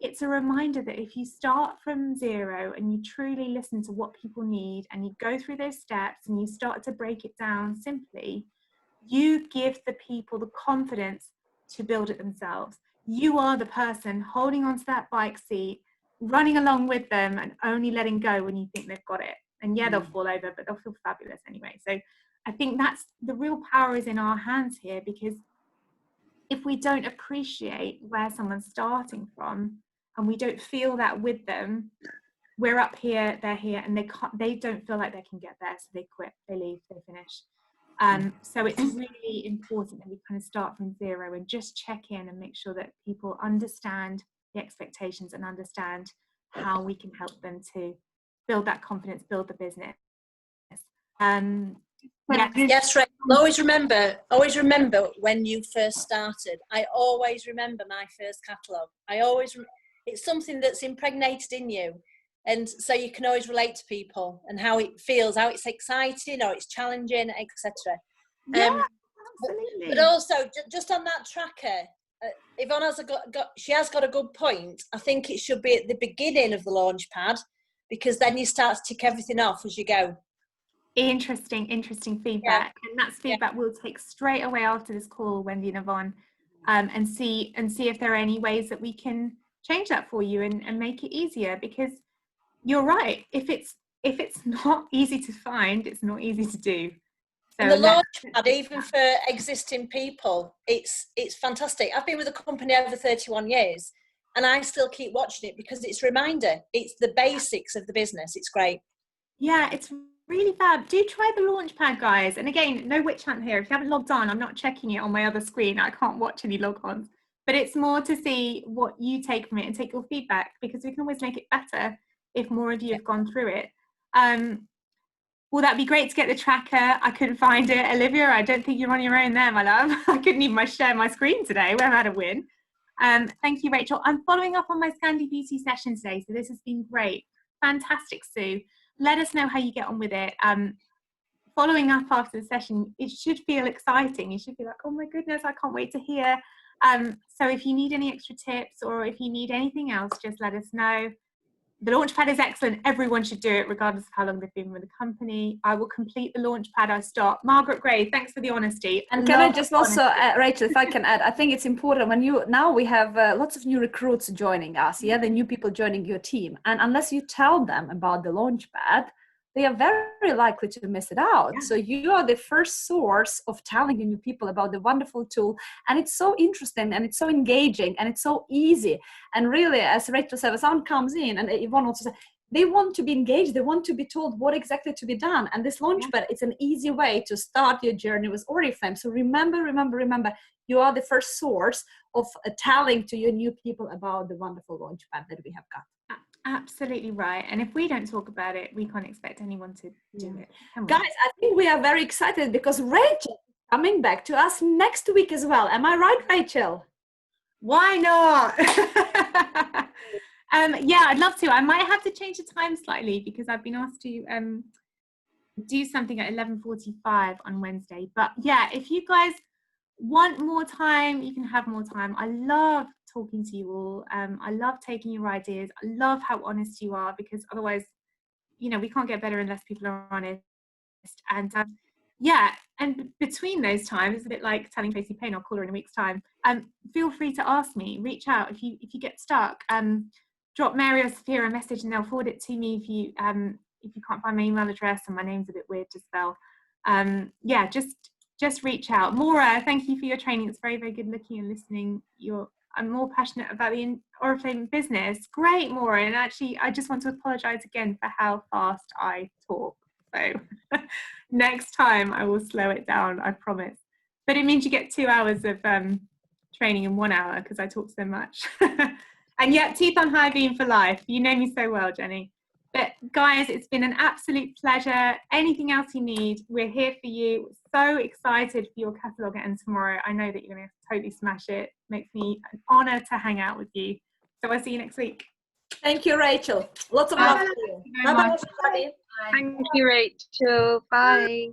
it's a reminder that if you start from zero and you truly listen to what people need and you go through those steps and you start to break it down simply, you give the people the confidence to build it themselves. You are the person holding onto that bike seat, running along with them and only letting go when you think they've got it. And they'll fall over, but they'll feel fabulous anyway. So I think that's the real power is in our hands here, because if we don't appreciate where someone's starting from and we don't feel that with them, we're up here, they're here, and they don't feel like they can get there, so they quit, they leave, they finish. So it's really important that we kind of start from zero and just check in and make sure that people understand the expectations and understand how we can help them to build that confidence, build the business. Yes, right. Always remember when you first started. I always remember my first catalogue. It's something that's impregnated in you, and so you can always relate to people and how it feels, how it's exciting or it's challenging, etc. Absolutely. But also, just on that tracker, Yvonne has got a good point. I think it should be at the beginning of the launch pad, because then you start to tick everything off as you go. Interesting feedback, and that's feedback we'll take straight away after this call, Wendy and Yvonne, and see if there are any ways that we can change that for you and make it easier, because you're right, if it's not easy to find, it's not easy to do. So and the launch pad, even for existing people, it's fantastic. I've been with the company over 31 years and I still keep watching it because it's a reminder. It's the basics of the business. It's great. Yeah, it's really fab. Do try the Launchpad, guys. And again, no witch hunt here. If you haven't logged on, I'm not checking it on my other screen. I can't watch any log-ons. But it's more to see what you take from it and take your feedback, because we can always make it better if more of you have gone through it. Well, that'd be great to get the tracker. I couldn't find it. Olivia, I don't think you're on your own there, my love. I couldn't even share my screen today. We haven't had a win. Thank you, Rachel. I'm following up on my Scandi Beauty session today, so this has been great. Fantastic, Sue. Let us know how you get on with it. Following up after the session, it should feel exciting. You should be like, oh my goodness, I can't wait to hear. So if you need any extra tips or if you need anything else, just let us know. The Launchpad is excellent. Everyone should do it, regardless of how long they've been with the company. I will complete the Launchpad. I stop. Margaret Gray, thanks for the honesty. And can I just also, Rachel, if I can add, I think it's important when now we have lots of new recruits joining us, the new people joining your team. And unless you tell them about the Launchpad, they are very likely to miss it out. Yeah. So you are the first source of telling new people about the wonderful tool. And it's so interesting and it's so engaging and it's so easy. And really, as Rachel said, if someone comes in and Yvonne also said, they want to be engaged. They want to be told what exactly to be done. And this Launchpad, it's an easy way to start your journey with Oriflame. So remember, you are the first source of telling to your new people about the wonderful Launchpad that we have got. Absolutely right. And if we don't talk about it, we can't expect anyone to do it. Guys, I think we are very excited because Rachel is coming back to us next week as well. Am I right, Rachel? Why not? Yeah, I'd love to. I might have to change the time slightly because I've been asked to do something at 11:45 on Wednesday. But yeah, if you guys want more time, you can have more time. I love talking to you all. I love taking your ideas. I love how honest you are, because otherwise, you know, we can't get better unless people are honest. And yeah, and between those times, it's a bit like telling Tracy Payne, I'll call her in a week's time. Feel free to ask me, reach out if you get stuck. Drop Mary or Sophia a message and they'll forward it to me if you can't find my email address and my name's a bit weird to spell. Yeah, just reach out. Maura, thank you for your training. It's very, very good looking and listening. I'm more passionate about the Oriflame business. Great, Maura. And actually, I just want to apologize again for how fast I talk. So next time I will slow it down, I promise. But it means you get 2 hours of training in 1 hour because I talk so much. And yet, teeth on high beam for life. You know me so well, Jenny. But guys, it's been an absolute pleasure. Anything else you need, we're here for you. So excited for your catalogue and tomorrow. I know that you're going to totally smash it. Makes me an honor to hang out with you. So I'll see you next week. Thank you, Rachel. Lots of love to you. Bye-bye. Bye-bye. Thank you, Rachel. Bye.